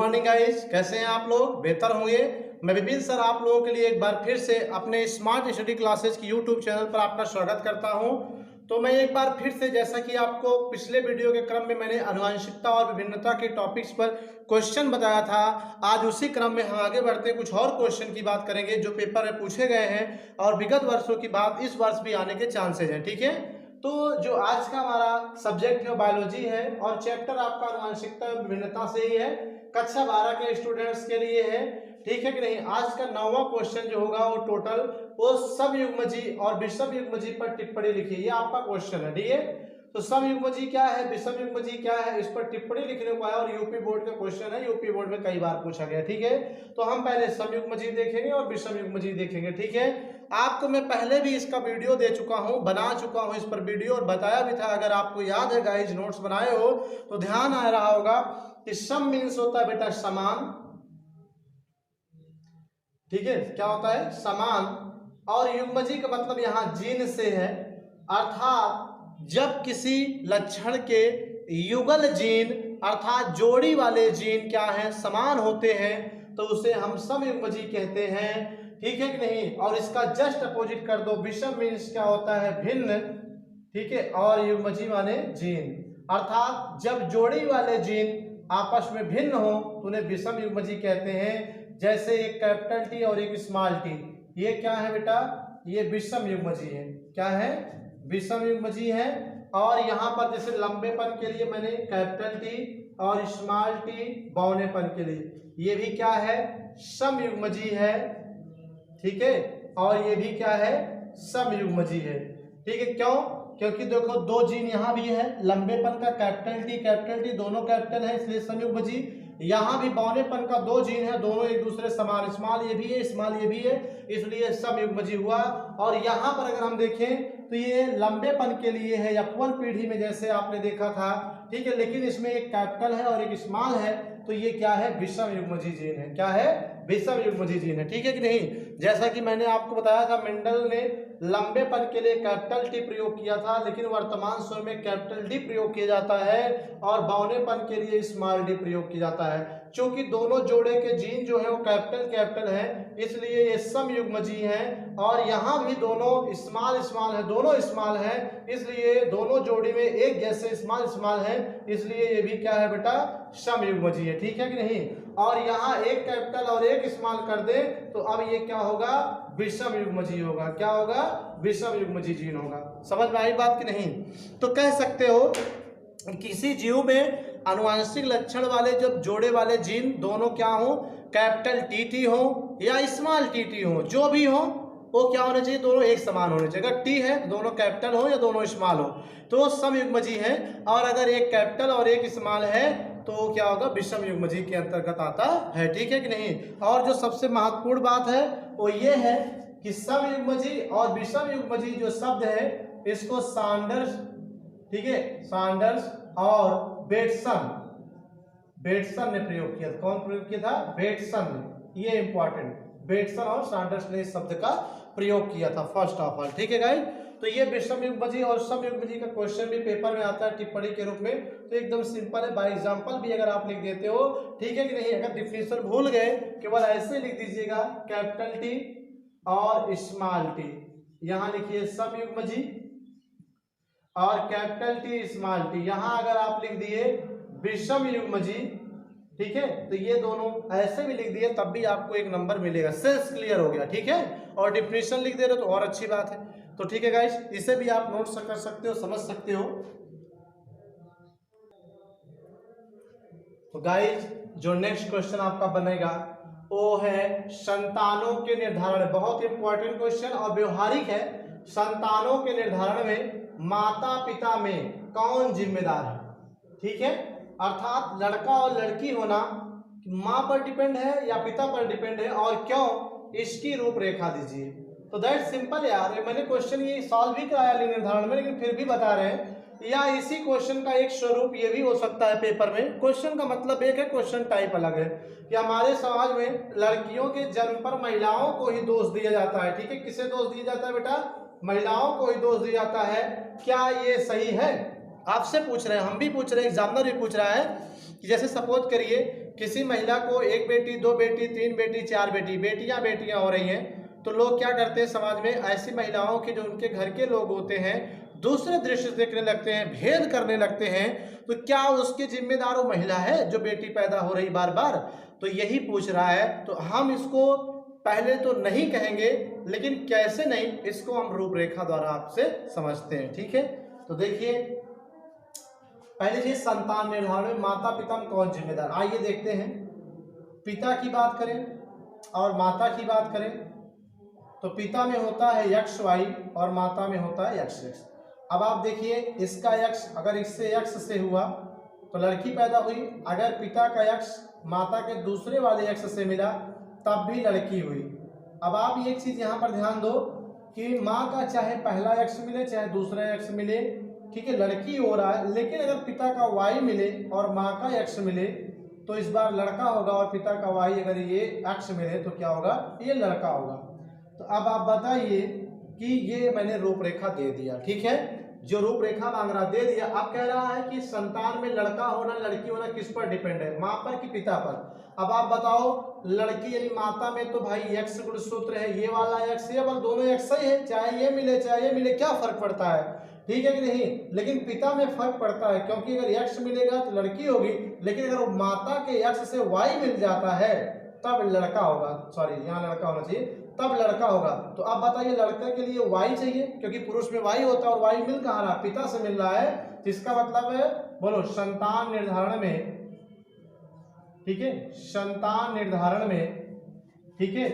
Morning guys, कैसे हैं आप लोग? बेहतर होंगे। मैं विपिन सर आप लोगों के लिए एक बार फिर से अपने स्मार्ट स्टडी क्लासेस की यूट्यूब चैनल पर आपका स्वागत करता हूं। तो मैं एक बार फिर से, जैसा कि आपको पिछले वीडियो के क्रम में मैंने आनुवंशिकता और विभिन्नता के टॉपिक्स पर क्वेश्चन बताया था, आज उसी क्रम में हम आगे बढ़ते कुछ और क्वेश्चन की बात करेंगे जो पेपर में पूछे गए हैं और विगत वर्षों की बात इस वर्ष भी आने के चांसेज हैं। ठीक है, तो जो आज का हमारा सब्जेक्ट है बायोलॉजी है और चैप्टर आपका आनुवंशिकता और विभिन्नता से ही है, कक्षा 12 के स्टूडेंट्स के लिए है। ठीक है कि नहीं? आज का 9वां क्वेश्चन जो होगा वो टोटल वो समयुग्मजी और विषमयुग्मजी पर टिप्पणी लिखिए, ये आपका क्वेश्चन है। ठीक है, तो समयुग्मजी क्या है, विषमयुग्मजी क्या है, इस पर टिप्पणी लिखने को आया और यूपी बोर्ड का क्वेश्चन है, यूपी बोर्ड में कई बार पूछा गया। ठीक है, तो हम पहले समयुग्मजी देखेंगे और विषमयुग्मजी देखेंगे। ठीक है, आपको मैं पहले भी इसका वीडियो दे चुका हूं, बना चुका हूं इस पर वीडियो और बताया भी था। अगर आपको याद है गाइस, नोट्स बनाए हो तो ध्यान आ रहा होगा कि सम मीन्स होता है बेटा समान। ठीक है, क्या होता है? समान। और युग्मजी का मतलब यहां जीन से है, अर्थात जब किसी लक्षण के युगल जीन अर्थात जोड़ी वाले जीन क्या है, समान होते हैं, तो उसे हम समयुग्मजी कहते हैं। ठीक है कि नहीं? और इसका जस्ट अपोजिट कर दो, विषम मीन्स क्या होता है? भिन्न। ठीक है, और युग्मजी माने जीन, अर्थात जब जोड़ी वाले जीन आपस में भिन्न हो तो उन्हें विषम युग्मजी कहते हैं। जैसे एक कैपिटल टी और एक स्मॉल टी, ये क्या है बेटा? ये विषम युग्मजी है। क्या है? विषम युग्मजी है। और यहाँ पर जैसे लंबेपन के लिए मैंने कैपिटल टी और स्मॉल टी बौनेपन के लिए, ये भी क्या है? समयुग्मजी है। ठीक है, और ये भी क्या है? समयुग्मजी है। ठीक है, क्यों? क्योंकि देखो दो जीन यहाँ भी है, लंबेपन का कैपिटल टी दोनों कैपिटल है इसलिए समयुग्मजी। यहाँ भी बौनेपन का दो जीन है, दोनों एक दूसरे समान, स्मॉल ये भी है स्मॉल ये भी है, इसलिए समयुग्मजी हुआ। और यहाँ पर अगर हम देखें तो ये लंबेपन के लिए है F1 पीढ़ी में, जैसे आपने देखा था। ठीक है, लेकिन इसमें एक कैपिटल है और एक स्मॉल है, तो ये क्या है? विषम युग्मजी जीन है। क्या है? विषम युग्मजी जीन है। ठीक है कि नहीं? जैसा कि मैंने आपको बताया था, मेंडल ने लंबेपन के लिए कैपिटल टी प्रयोग किया था, लेकिन वर्तमान समय में कैपिटल डी प्रयोग किया जाता है और बौनेपन के लिए स्मॉल डी प्रयोग किया जाता है। क्योंकि दोनों जोड़े के जीन जो है वो कैपिटल है, इसलिए ये समयुग्मजी हैं। और यहाँ भी दोनों स्मॉल है, दोनों स्मॉल है, इसलिए दोनों जोड़ी में एक जैसे स्मॉल है, इसलिए ये भी क्या है बेटा? समयुग्मजी है। ठीक है कि नहीं? और यहाँ एक कैपिटल और एक स्मॉल कर दे तो अब ये क्या होगा? विषम युग्मजी होगा। क्या होगा? विषम युग्मजी जीन होगा। समझ में आई बात कि नहीं? तो कह सकते हो किसी जीव में आनुवंशिक लक्षण वाले जब जोड़े वाले जीन दोनों क्या हो, कैपिटल टी हो या स्मॉल टी हो, जो भी हो वो क्या होना चाहिए? दोनों एक समान होने चाहिए। अगर टी है तो दोनों कैपिटल हो या दोनों स्मॉल हो तो समयुग्मजी है, और अगर एक कैपिटल और एक स्मॉल है तो क्या होगा? विषम युग्मजी के अंतर्गत आता है। ठीक है कि नहीं? और जो सबसे महत्वपूर्ण बात है वो ये है कि समयुग्मजी और विषम युग्मजी जो शब्द है इसको सैंडर्स, ठीक है, सैंडर्स और बेटसन ने प्रयोग किया। कौन प्रयोग किया था? बेटसन ने। ये इंपॉर्टेंट, बेटसन और सैंडर्स ने इस शब्द का प्रयोग किया था फर्स्ट ऑफ ऑल। ठीक है गाइस, तो ये विषम युग्मजी और समयुग्मजी का क्वेश्चन भी पेपर में आता है टिप्पणी के रूप में, तो एकदम सिंपल है, बाय एग्जांपल भी अगर आप लिख देते हो। ठीक है कि नहीं? अगर डिफिनेशन भूल गए केवल ऐसे लिख दीजिएगा, कैपिटल टी और स्मॉल टी, यहाँ लिखिए समयुग्मजी और कैपिटल टी स्मॉल टी, यहाँ अगर आप लिख दिए विषम युग्मजी। ठीक है, तो ये दोनों ऐसे भी लिख दिए तब भी आपको एक नंबर मिलेगा। सेंस क्लियर हो गया? ठीक है, और डिफिनेशन लिख दे रहे हो तो और अच्छी बात है। तो ठीक है गाइस, इसे भी आप नोट कर सकते हो, समझ सकते हो। तो गाइस, जो नेक्स्ट क्वेश्चन आपका बनेगा वो है संतानों के निर्धारण। बहुत इंपॉर्टेंट क्वेश्चन और व्यवहारिक है। संतानों के निर्धारण में माता पिता में कौन जिम्मेदार है? ठीक है, अर्थात लड़का और लड़की होना माँ पर डिपेंड है या पिता पर डिपेंड है, और क्यों? इसकी रूपरेखा दीजिए। तो दैट सिंपल यार, मैंने क्वेश्चन ये सॉल्व भी कराया लिंग निर्धारण में, लेकिन फिर भी बता रहे हैं। या इसी क्वेश्चन का एक स्वरूप ये भी हो सकता है पेपर में। क्वेश्चन का मतलब एक है, क्वेश्चन टाइप अलग है। कि हमारे समाज में लड़कियों के जन्म पर महिलाओं को ही दोष दिया जाता है। ठीक है, किसे दोष दिया जाता है बेटा? महिलाओं को ही दोष दिया जाता है। क्या ये सही है? आपसे पूछ रहे हैं, हम भी पूछ रहे हैं, एग्जामिनर भी पूछ रहा है कि जैसे सपोज करिए किसी महिला को एक बेटी, दो बेटी, तीन बेटी, चार बेटी, बेटियां हो रही हैं, तो लोग क्या करते हैं समाज में, ऐसी महिलाओं के जो उनके घर के लोग होते हैं दूसरे दृष्टि से देखने लगते हैं, भेद करने लगते हैं। तो क्या उसकी जिम्मेदार वो महिला है जो बेटी पैदा हो रही बार बार? तो यही पूछ रहा है। तो हम इसको पहले तो नहीं कहेंगे, लेकिन कैसे नहीं इसको हम रूपरेखा द्वारा आपसे समझते हैं। ठीक है, तो देखिए पहले चीज संतान निर्धारण में माता पिता में कौन जिम्मेदार, आइए देखते हैं। पिता की बात करें और माता की बात करें तो पिता में होता है यक्ष वाई और माता में होता है यक्ष यक्ष। अब आप देखिए इसका यक्ष अगर इससे यक्ष से हुआ तो लड़की पैदा हुई, अगर पिता का यक्ष माता के दूसरे वाले यक्ष से मिला तब भी लड़की हुई। अब आप एक चीज यहाँ पर ध्यान दो कि माँ का चाहे पहला यक्ष मिले चाहे दूसरा यक्ष मिले, ठीक है, लड़की हो रहा है, लेकिन अगर पिता का वाई मिले और माँ का यक्ष मिले तो इस बार लड़का होगा, और पिता का वाई अगर ये यक्ष मिले तो क्या होगा, ये लड़का होगा। तो अब आप बताइए कि ये मैंने रूपरेखा दे दिया, ठीक है, जो रूपरेखा मांग रहा दे दिया। अब कह रहा है कि संतान में लड़का होना लड़की होना किस पर डिपेंड है, माँ पर कि पिता पर। अब आप बताओ, लड़की यानी माता में तो भाई यक्ष गुणसूत्र है, ये वाला यक्ष ये वाला दोनों यक्ष सही है, चाहे ये मिले चाहे ये मिले, क्या फर्क पड़ता है, ठीक है कि नहीं। लेकिन पिता में फर्क पड़ता है, क्योंकि अगर यक्ष मिलेगा तो लड़की होगी, लेकिन अगर माता के यक्ष से वाई मिल जाता है तब लड़का होगा, सॉरी यहाँ लड़का होना चाहिए, तब लड़का होगा। तो आप बताइए लड़का के लिए वाई चाहिए, क्योंकि पुरुष में वाई होता है और वाई मिल कहाँ रहा, पिता से मिल रहा है। तो इसका मतलब है, बोलो, संतान निर्धारण में, ठीक है, संतान निर्धारण में, ठीक है,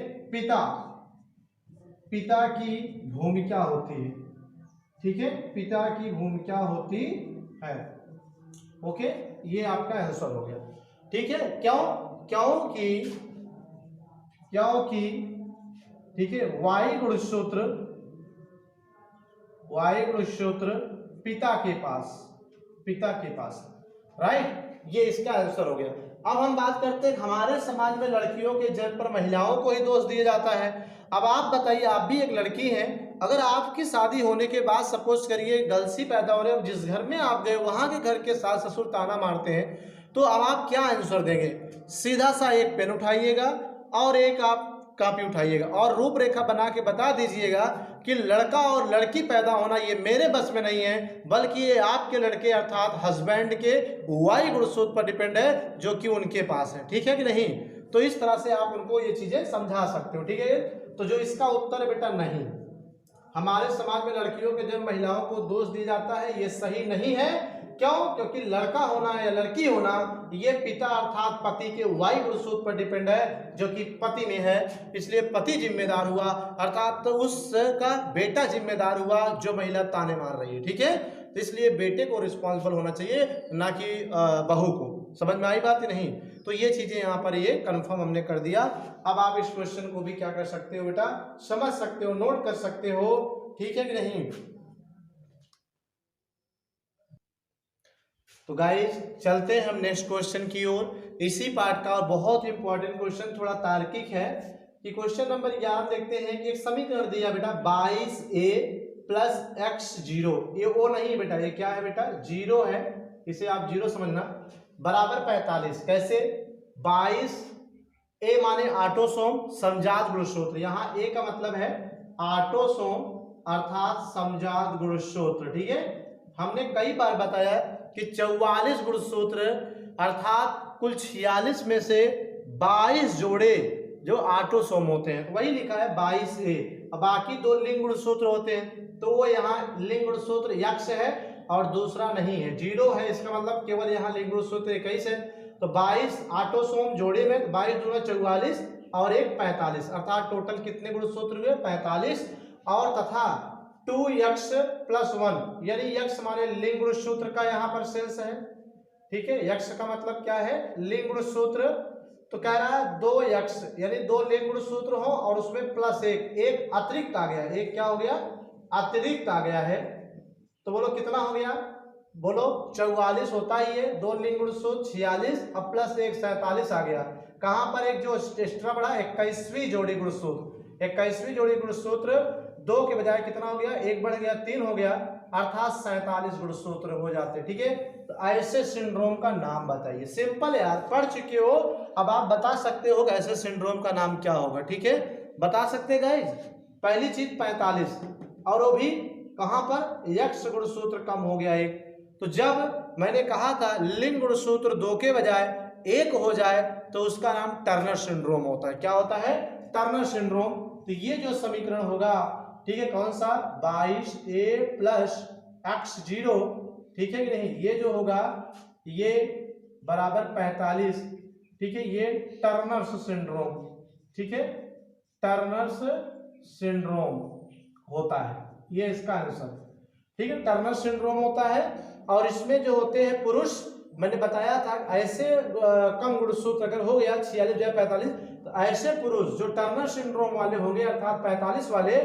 पिता की भूमिका होती है, ठीक है, पिता की भूमिका होती है। ओके, ये आपका आंसर हो गया, ठीक है। क्योंकि ठीक है, वाई गुणसूत्र पिता के पास, राइट, ये इसका आंसर हो गया। अब हम बात करते हैं, हमारे समाज में लड़कियों के जन्म पर महिलाओं को ही दोष दिया जाता है। अब आप बताइए, आप भी एक लड़की हैं, अगर आपकी शादी होने के बाद सपोज करिए गर्ल्स ही पैदा हो रहे हैं, जिस घर में आप गए वहां के घर के सास ससुर ताना मारते हैं, तो अब आप क्या आंसर देंगे? सीधा सा एक पेन उठाइएगा और एक आप कॉपी उठाइएगा और रूपरेखा बना के बता दीजिएगा कि लड़का और लड़की पैदा होना ये मेरे बस में नहीं है, बल्कि ये आपके लड़के अर्थात हस्बैंड के वाई गुणसूत्र पर डिपेंड है जो कि उनके पास है, ठीक है कि नहीं। तो इस तरह से आप उनको ये चीजें समझा सकते हो, ठीक है। तो जो इसका उत्तर है बेटा नहीं, हमारे समाज में लड़कियों के जब महिलाओं को दोष दिया जाता है ये सही नहीं है। क्यों? क्योंकि लड़का होना या लड़की होना ये पिता अर्थात पति के वाई गुणसूत्र पर डिपेंड है जो कि पति में है, इसलिए पति जिम्मेदार हुआ, अर्थात तो उसका बेटा जिम्मेदार हुआ जो महिला ताने मार रही है, ठीक है। तो इसलिए बेटे को रिस्पॉन्सिबल होना चाहिए, ना कि बहू को। समझ में आई बात ही नहीं? तो ये चीजें यहाँ पर ये कंफर्म हमने कर दिया। अब आप इस क्वेश्चन को भी क्या कर सकते हो बेटा, समझ सकते हो, नोट कर सकते हो, ठीक है कि नहीं। तो गाइस चलते हैं हम नेक्स्ट क्वेश्चन की ओर। इसी पार्ट का और बहुत इंपॉर्टेंट क्वेश्चन, थोड़ा तार्किक है कि क्वेश्चन नंबर 11 देखते हैं कि एक समीकरण दिया बेटा 22a + x0, ये ओ नहीं बेटा, ये क्या है बेटा, जीरो है, इसे आप जीरो समझना, बराबर 45। कैसे? 22 ए माने ऑटोसोम समजात गुणसूत्र, यहाँ ए का मतलब है ऑटोसोम अर्थात समजात गुणसूत्र, ठीक है। हमने कई बार बताया कि 44 गुणसूत्र अर्थात कुल 46 में से 22 जोड़े जो ऑटोसोम होते हैं, वही लिखा है 22a। अब बाकी 2 लिंग गुणसूत्र होते हैं, तो वो यहाँ लिंग गुणसूत्र यक्ष है और दूसरा नहीं है, जीरो है, इसका मतलब केवल यहाँ लिंग गुणसूत्र 21 है। तो 22 ऑटोसोम जोड़े में 22 दूना 44 और 1 45, अर्थात टोटल कितने गुणसूत्र हुए? 45। और तथा 2 यक्ष + 1, यानी यक्ष माने लिंग गुणसूत्र का यहाँ पर सेंस है, ठीक है। यक्ष का मतलब क्या है? लिंग गुणसूत्र। तो कह रहा है 2 यक्ष यानी 2 लिंग गुणसूत्र हो और उसमें +1, एक अतिरिक्त आ गया, एक क्या हो गया? अतिरिक्त आ गया है। तो बोलो कितना हो गया? बोलो 44 होता ही है, 2 लिंग गुणसूत्र 46 और +1 47 आ गया। कहां पर एक जो एक्स्ट्रा बढ़ा 21वीं जोड़ी गुणसूत्र, 21वीं जोड़ी गुणसूत्र 2 के बजाय कितना हो गया, 1 बढ़ गया 3 हो गया, अर्थात 47 गुणसूत्र हो जाते हैं। ठीक है, तो ऐसे सिंड्रोम का नाम बताइए। सिंपल यार, पढ़ चुके हो, अब आप बता सकते हो ऐसे सिंड्रोम का नाम क्या होगा। ठीक है, बता सकते हैं गाइस। पहली चीज 45, और वो भी कहां पर, यक्ष गुणसूत्र कम हो गया एक। तो जब मैंने कहा था लिंग गुणसूत्र 2 के बजाय 1 हो जाए तो उसका नाम टर्नर सिंड्रोम होता है। क्या होता है, टर्नर सिंड्रोम। तो ये जो समीकरण होगा, ठीक है, कौन सा, 22a प्लस x0, ठीक है कि नहीं, ये जो होगा ये बराबर 45, ठीक है, ये टर्नर्स सिंड्रोम, ठीक है, टर्नर्स सिंड्रोम होता है, ये इसका आंसर। ठीक है, टर्नर सिंड्रोम होता है। और इसमें जो होते हैं पुरुष, मैंने बताया था ऐसे कम गुणसूत्र अगर हो गया 46 या 45, तो ऐसे पुरुष जो टर्नर सिंड्रोम वाले होंगे अर्थात 45 वाले,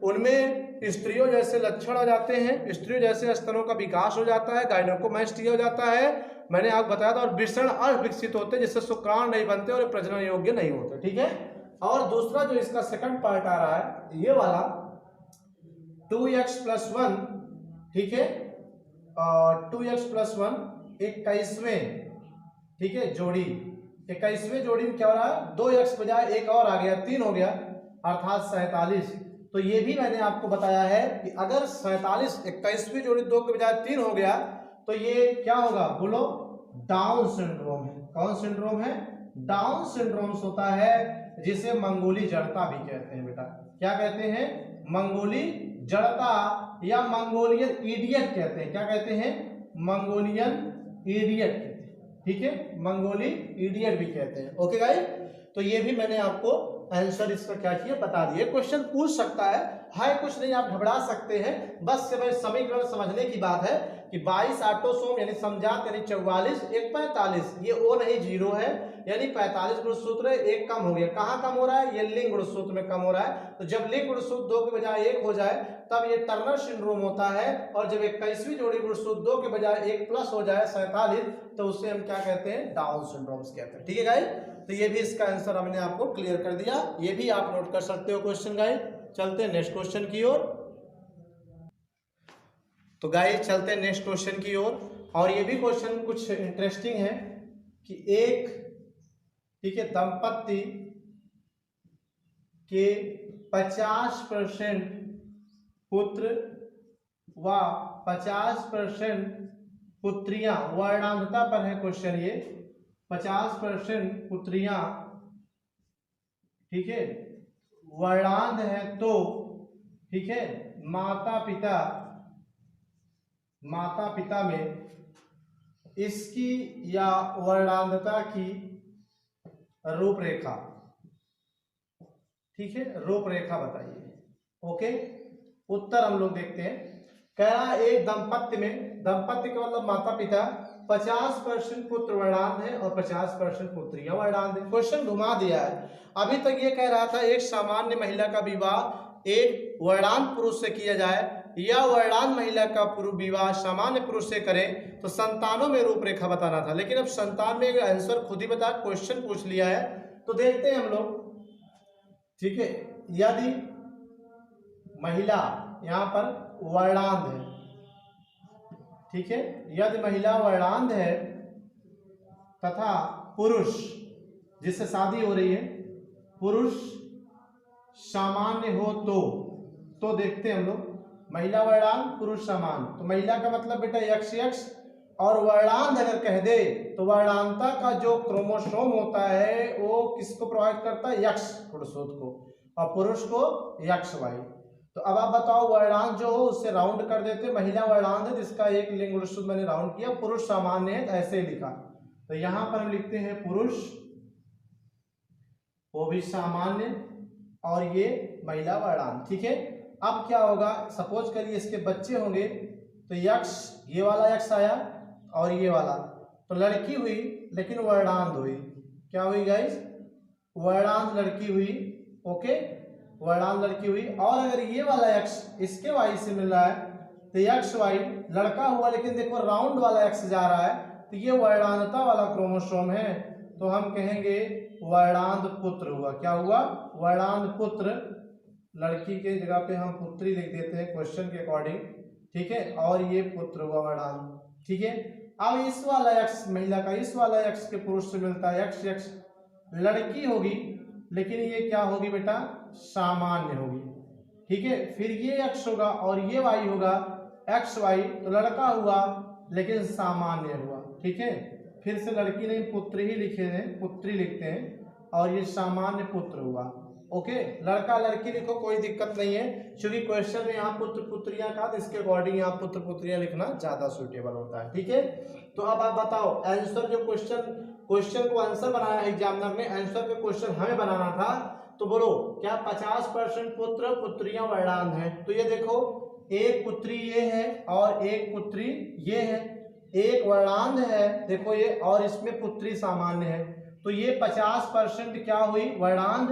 उनमें स्त्रियों जैसे लक्षण आ जाते हैं, स्त्रियों जैसे स्तनों का विकास हो जाता है, गायनेकोमैस्टिया हो जाता है, मैंने आपको बताया था, और वृषण अविकसित होते हैं जिससे शुक्राणु नहीं बनते और प्रजनन योग्य नहीं होते। ठीक है, और दूसरा जो इसका सेकंड पार्ट आ रहा है ये वाला 2x+1, ठीक है, 2x+1 21वें, ठीक है, जोड़ी, 21वें जोड़ी में क्या हो रहा है, 2x बजाय 1 और आ गया, 3 हो गया, अर्थात 47। तो ये भी मैंने आपको बताया है कि अगर 47 21वीं जोड़ी 2 के बजाय 3 हो गया तो ये क्या होगा, बोलो, डाउन सिंड्रोम है। कौन सिंड्रोम है, डाउन सिंड्रोम होता है, जिसे मंगोली जड़ता भी कहते हैं बेटा। क्या कहते हैं, मंगोली जड़ता या मंगोलियन इडियट कहते हैं। क्या कहते हैं, मंगोलियन इडियट कहते हैं। ठीक है, मंगोली इडियट भी कहते हैं। ओके गाइस, तो ये भी मैंने आपको आंसर इसका क्या किया, बता दिए। क्वेश्चन पूछ सकता है कुछ नहीं, आप घबरा सकते हैं, बस समीकरण समझने की बात है कि 22 ऑटोसोम यानी समजात यानी 44 1 45, ये ओ नहीं 0 है, यानी 45 गुणसूत्र, 1 कम हो गया। कहाँ कम हो रहा है, ये लिंग गुणसूत्र में कम हो रहा है। तो जब लिंग गुणसूत्र 2 के बजाय 1 हो जाए तब ये टर्नर सिंड्रोम होता है, और जब 21वीं जोड़ी गुणसूत्र 2 के बजाय 1 प्लस हो जाए 47, तो उससे हम क्या कहते हैं, डाउन सिंड्रोम्स कहते हैं। ठीक है गाइस, तो ये भी इसका आंसर हमने आपको क्लियर कर दिया, ये भी आप नोट कर सकते हो क्वेश्चन गाइस। चलते हैं नेक्स्ट क्वेश्चन की ओर। तो गाइस चलते हैं नेक्स्ट क्वेश्चन की ओर, और ये भी क्वेश्चन कुछ इंटरेस्टिंग है कि एक, ठीक है, दंपत्ति के 50% पुत्र व 50% पुत्रियां, वर्णांधता पर है क्वेश्चन ये, 50% पुत्रियां, ठीक है, वर्णांध है तो, ठीक है, माता पिता में इसकी या वर्णांधता की रूपरेखा, ठीक है, रूपरेखा बताइए। ओके, उत्तर हम लोग देखते हैं। कह रहा एक दंपत्ति में, दंपत्ति का मतलब माता पिता, 50% पुत्र वर्णांध है और 50% पुत्रियां वर्णांध है। क्वेश्चन घुमा दिया है। अभी तक ये कह रहा था एक सामान्य महिला का विवाह एक वर्णांध पुरुष से किया जाए या वर्णांध महिला का विवाह सामान्य पुरुष से करें तो संतानों में रूपरेखा बताना था, लेकिन अब संतान में आंसर खुद ही बता, क्वेश्चन पूछ लिया है। तो देखते हैं हम लोग, ठीक है, यदि महिला यहाँ पर वर्णांध है, ठीक है, यदि महिला वर्णांध है तथा पुरुष जिससे शादी हो रही है पुरुष सामान्य हो तो देखते हैं हम लोग, महिला वर्णांध पुरुष सामान्य, तो महिला का मतलब बेटा XX, और वर्णांध अगर कह दे तो वर्णांधता का जो क्रोमोसोम होता है वो किसको प्रोवाइड करता है, X गुणसूत्र को, और पुरुष को XY। तो अब आप बताओ, वर्णांध जो हो उससे राउंड कर देते, महिला वर्णांध है जिसका एक लिंग गुणसूत्र मैंने राउंड किया, पुरुष सामान्य है तो ऐसे ही लिखा। तो यहां पर हम लिखते हैं पुरुष, वो भी सामान्य, और ये महिला वर्णांध। ठीक है, अब क्या होगा, सपोज करिए इसके बच्चे होंगे तो X, ये वाला X आया और ये वाला, तो लड़की हुई लेकिन वर्णांध हुई। क्या हुई गाइस, वर्णांध लड़की हुई। ओके, वर्णांध लड़की हुई। और अगर ये वाला X इसके Y से मिल रहा है तो XY लड़का हुआ, लेकिन देखो राउंड वाला X जा रहा है, तो ये वर्णांधता वाला क्रोमोसोम है, तो हम कहेंगे वर्णांध पुत्र हुआ। क्या हुआ, वर्णांध पुत्र लड़की के जगह पे हम पुत्री लिख देते हैं क्वेश्चन के अकॉर्डिंग, ठीक है, और ये पुत्र हुआ वर्णांत, ठीक है। अब इस वाला एक्स महिला का इस वाला एक्स के पुरुष से मिलता है, एक्स एक्स लड़की होगी, लेकिन ये क्या होगी बेटा, सामान्य होगी, ठीक है। फिर ये एक्स होगा और ये वाई होगा, एक्स वाई, तो लड़का हुआ लेकिन सामान्य हुआ, ठीक है। फिर से लड़की नहीं पुत्र ही लिखे हैं, पुत्री लिखते हैं, और ये सामान्य पुत्र हुआ, ओके। लड़का लड़की लिखो, कोई दिक्कत नहीं है, क्योंकि क्वेश्चन में यहाँ पुत्र पुत्रियां का, तो इसके अकॉर्डिंग यहाँ पुत्र पुत्रियां लिखना ज्यादा सुटेबल होता है, ठीक है। तो अब आप बताओ आंसर, जो क्वेश्चन को आंसर बनाया है एग्जामिनर ने, आंसर का क्वेश्चन हमें बनाना था, तो बोलो क्या 50% पुत्र पुत्रियां वर्णांत हैं? तो ये देखो, एक पुत्री ये है और एक पुत्री ये है, एक वर्णांत है देखो ये, और इसमें पुत्री सामान्य है, तो ये 50% क्या हुई, वर्णांत,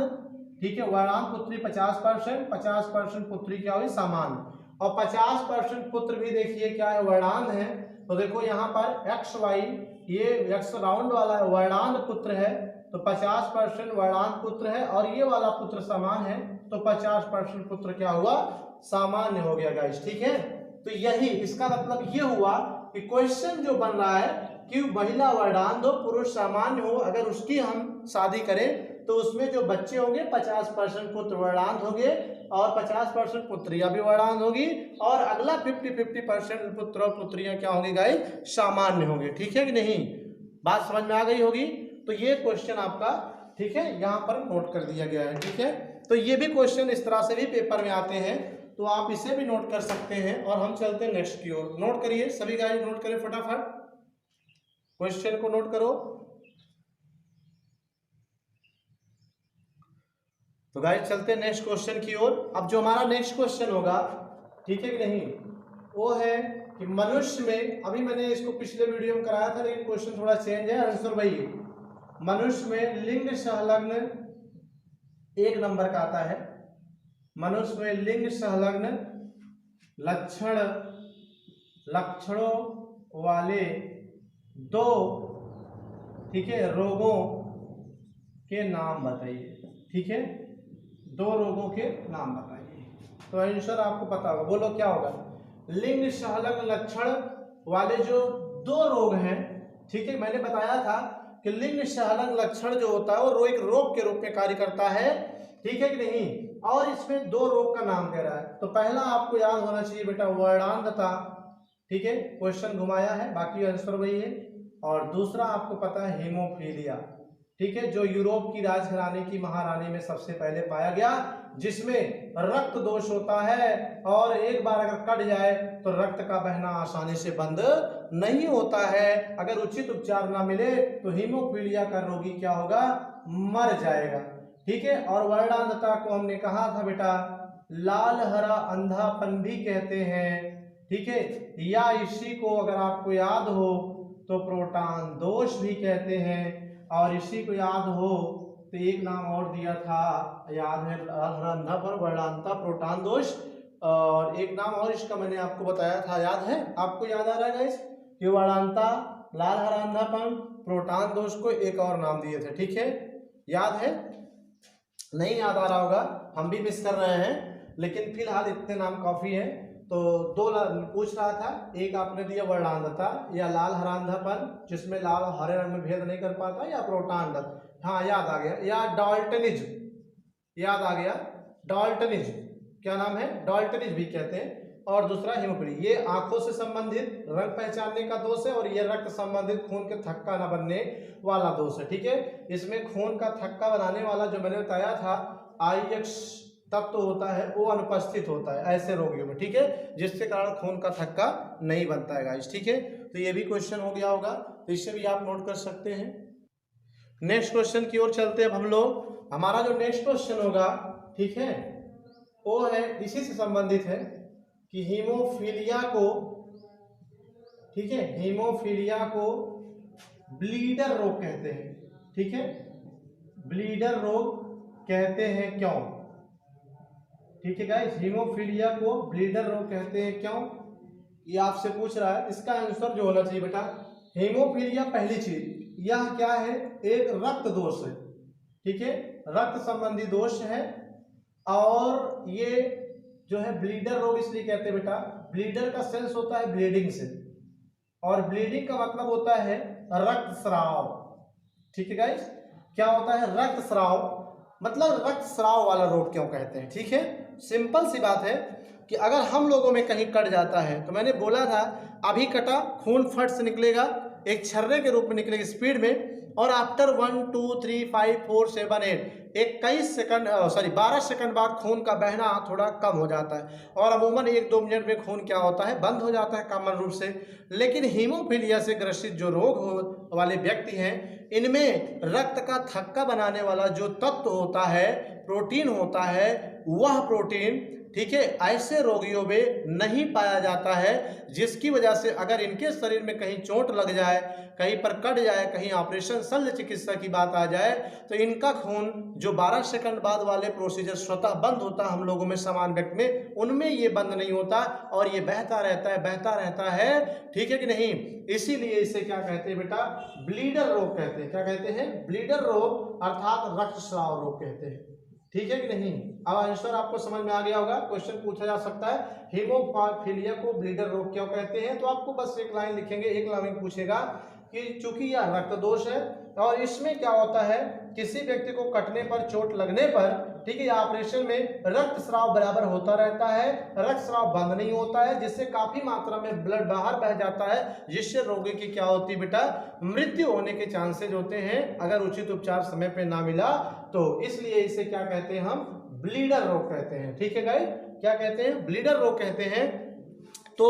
ठीक है। वर्णांत पुत्री 50%, 50% पुत्री क्या हुई, सामान्य, और 50% पुत्र भी देखिए क्या है, वर्णांत है। तो देखो यहाँ पर एक्स वाई, ये एक्स राउंड वाला है, वर्णांत पुत्र है, तो 50% वर्णांत पुत्र है, और ये वाला पुत्र समान है, तो 50% पुत्र क्या हुआ, सामान्य हो गया गाइस, ठीक है। तो यही इसका मतलब ये हुआ कि क्वेश्चन जो बन रहा है कि महिला वर्णांत हो पुरुष सामान्य हो, अगर उसकी हम शादी करें तो उसमें जो बच्चे होंगे 50% पुत्र वर्णांत होंगे और 50% पुत्रियां भी वर्णांत होगी, और अगला 50-50% पुत्र और पुत्रियां क्या होंगे गाइस, सामान्य होंगे, ठीक है कि नहीं, बात समझ में आ गई होगी। तो ये क्वेश्चन आपका, ठीक है, यहाँ पर नोट कर दिया गया है, ठीक है। तो ये भी क्वेश्चन इस तरह से भी पेपर में आते हैं, तो आप इसे भी नोट कर सकते हैं, और हम चलते हैं नेक्स्ट की ओर। नोट करिए सभी गाइस, नोट करें फटाफट, क्वेश्चन को नोट करो। तो गाइस चलते हैं नेक्स्ट क्वेश्चन की ओर। अब जो हमारा नेक्स्ट क्वेश्चन होगा, ठीक है कि नहीं, वो है कि मनुष्य में, अभी मैंने इसको पिछले वीडियो में कराया था लेकिन क्वेश्चन थोड़ा चेंज है, आंसर वही है। मनुष्य में लिंग संलग्न 1 नंबर का आता है, मनुष्य में लिंग संलग्न लक्षणों वाले 2, ठीक है, रोगों के नाम बताइए, ठीक है, 2 रोगों के नाम बताइए। तो आंसर आपको पता होगा, बोलो क्या होगा, लिंग संलग्न लक्षण वाले जो 2 रोग हैं, ठीक है। मैंने बताया था कि लिंग संलग्न लक्षण जो होता है वो एक रोग के रूप में कार्य करता है, ठीक है कि नहीं, और इसमें 2 रोग का नाम कह रहा है। तो पहला आपको याद होना चाहिए बेटा वर्णांधता, ठीक है, क्वेश्चन घुमाया है, बाकी आंसर वही है। और दूसरा आपको पता है हीमोफीलिया, ठीक है, जो यूरोप की राजघराने की महारानी में सबसे पहले पाया गया, जिसमें रक्त दोष होता है, और एक बार अगर कट जाए तो रक्त का बहना आसानी से बंद नहीं होता है, अगर उचित उपचार ना मिले तो हीमोफीलिया का रोगी क्या होगा, मर जाएगा, ठीक है। और वर्णांधता को हमने कहा था बेटा लाल हरा अंधापन भी कहते हैं, ठीक है, या इसी को अगर आपको याद हो तो प्रोटान दोष भी कहते हैं, और इसी को याद हो तो एक नाम और दिया था, याद है, अंधापन, वर्णांधता, प्रोटान दोष, और एक नाम और इसका मैंने आपको बताया था, याद है, आपको याद आ रहा है गाइस कि वर्णांधता, लाल हरा अंधापन, प्रोटान दोष को एक और नाम दिए थे, ठीक है, याद है, नहीं याद आ रहा होगा, हम भी मिस कर रहे हैं, लेकिन फिलहाल इतने नाम काफी है। तो 2 पूछ रहा था, एक आपने दिया वर्णांधता या लाल हरा अंधापन, जिसमें लाल हरे रंग में भेद नहीं कर पाता, या प्रोटान, हाँ याद आ गया, या डाल्टनिज्म, याद आ गया, डाल्टनिज्म, क्या नाम है, डाल्टनिज्म भी कहते हैं, और दूसरा हीमोफीलिया, ये आंखों से संबंधित रंग पहचानने का दोष है, और ये रक्त संबंधित खून के थक्का न बनने वाला दोष है, ठीक है। इसमें खून का थक्का बनाने वाला जो मैंने बताया था IX तत्व होता है, वो अनुपस्थित होता है ऐसे रोगियों में, ठीक है, जिसके कारण खून का थक्का नहीं बनता है गाइस, ठीक है। तो ये भी क्वेश्चन हो गया होगा, तो इसे भी आप नोट कर सकते हैं। नेक्स्ट क्वेश्चन की ओर चलते हैं अब हम लोग। हमारा जो नेक्स्ट क्वेश्चन होगा, ठीक है, वो है इसी से संबंधित है कि हीमोफीलिया को, ठीक है, हीमोफीलिया को ब्लीडर रोग कहते हैं, ठीक है, ब्लीडर रोग कहते हैं क्यों, ठीक है गाइस, हीमोफीलिया को ब्लीडर रोग कहते हैं क्यों, ये आपसे पूछ रहा है। इसका आंसर जो होना चाहिए बेटा, हीमोफीलिया पहली चीज यह क्या है, एक रक्त दोष है, ठीक है, रक्त संबंधी दोष है, और ये जो है ब्लीडर रोग इसलिए कहते हैं बेटा, ब्लीडर का सेंस होता है ब्लीडिंग से, और ब्लीडिंग का मतलब होता है रक्तस्राव। ठीक है गाइस, क्या होता है रक्तस्राव, मतलब रक्तस्राव वाला रोग क्यों कहते हैं। ठीक है, सिंपल सी बात है कि अगर हम लोगों में कहीं कट जाता है, तो मैंने बोला था अभी कटा खून फट से निकलेगा, एक छर्रे के रूप में निकलेगा स्पीड में, और आफ्टर 1 2 3 5 4 7 8 21 सेकंड 12 सेकंड बाद खून का बहना थोड़ा कम हो जाता है, और अमूमन 1-2 मिनट में खून क्या होता है बंद हो जाता है कॉमन रूप से। लेकिन हीमोफीलिया से ग्रसित जो रोग हो वाले व्यक्ति हैं, इनमें रक्त का थक्का बनाने वाला जो तत्व होता है, प्रोटीन होता है, वह प्रोटीन ठीक है ऐसे रोगियों में नहीं पाया जाता है, जिसकी वजह से अगर इनके शरीर में कहीं चोट लग जाए, कहीं पर कट जाए, कहीं ऑपरेशन शल्य चिकित्सा की बात आ जाए, तो इनका खून जो 12 सेकंड बाद वाले प्रोसीजर स्वतः बंद होता हम लोगों में समान व्यक्ति में, उनमें ये बंद नहीं होता और ये बहता रहता है। ठीक है कि नहीं, इसीलिए इसे क्या कहते हैं बेटा, ब्लीडर रोग कहते हैं। क्या कहते हैं, ब्लीडर रोग अर्थात रक्तस्राव रोग कहते हैं। ठीक है कि नहीं, अब आंसर आपको समझ में आ गया होगा। क्वेश्चन पूछा जा सकता है हीमोफीलिया को ब्लीडर रोग क्यों कहते हैं, तो आपको बस एक लाइन लिखेंगे, एक लाइन पूछेगा कि चूंकि यह रक्त दोष है, और इसमें क्या होता है किसी व्यक्ति को कटने पर, चोट लगने पर, ठीक है, ऑपरेशन में रक्तस्राव बराबर होता रहता है, रक्तस्राव बंद नहीं होता है, जिससे काफी मात्रा में ब्लड बाहर बह जाता है, जिससे रोगी की क्या होती है बेटा, मृत्यु होने के चांसेज होते हैं अगर उचित उपचार समय पे ना मिला तो। इसलिए इसे क्या कहते हैं, हम ब्लीडर रोग कहते हैं। ठीक है गाइस, क्या कहते हैं, ब्लीडर रोग कहते हैं। तो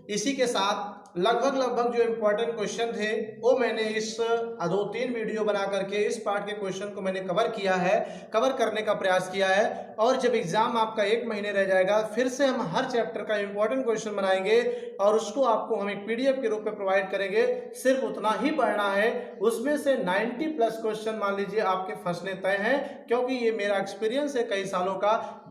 इसी के साथ लगभग जो इम्पोर्टेंट क्वेश्चन थे वो मैंने इस 2-3 वीडियो बना करके इस पार्ट के क्वेश्चन को मैंने कवर करने का प्रयास किया है। और जब एग्जाम आपका 1 महीने रह जाएगा, फिर से हम हर चैप्टर का इम्पोर्टेंट क्वेश्चन बनाएंगे और उसको आपको हम एक PDF के रूप में प्रोवाइड करेंगे। सिर्फ उतना ही पढ़ना है, उसमें से 90+ क्वेश्चन मान लीजिए आपके फंसने तय हैं, क्योंकि ये मेरा एक्सपीरियंस है कई सालों का।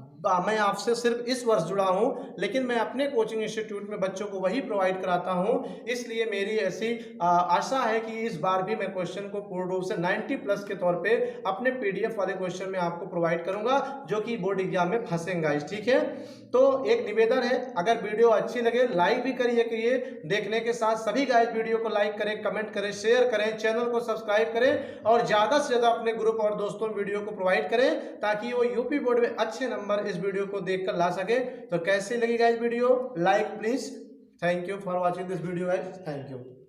मैं आपसे सिर्फ इस वर्ष जुड़ा हूं, लेकिन मैं अपने कोचिंग इंस्टीट्यूट में बच्चों को वही प्रोवाइड कराता हूं, इसलिए मेरी ऐसी आशा है कि इस बार भी मैं क्वेश्चन को पूर्ण रूप से 90+ के तौर पे अपने PDF वाले क्वेश्चन में आपको प्रोवाइड करूंगा, जो कि बोर्ड एग्जाम में फंसेंगा। ठीक है, तो एक निवेदन है, अगर वीडियो अच्छी लगे लाइक भी करिए, देखने के साथ सभी गाइस वीडियो को लाइक करें, कमेंट करें, शेयर करें, चैनल को सब्सक्राइब करें और ज्यादा से ज्यादा अपने ग्रुप और दोस्तों वीडियो को प्रोवाइड करें, ताकि वो यूपी बोर्ड में अच्छे नंबर इस वीडियो को देखकर ला सके। तो कैसी लगी guys video, like please. Thank you for watching this video guys, thank you.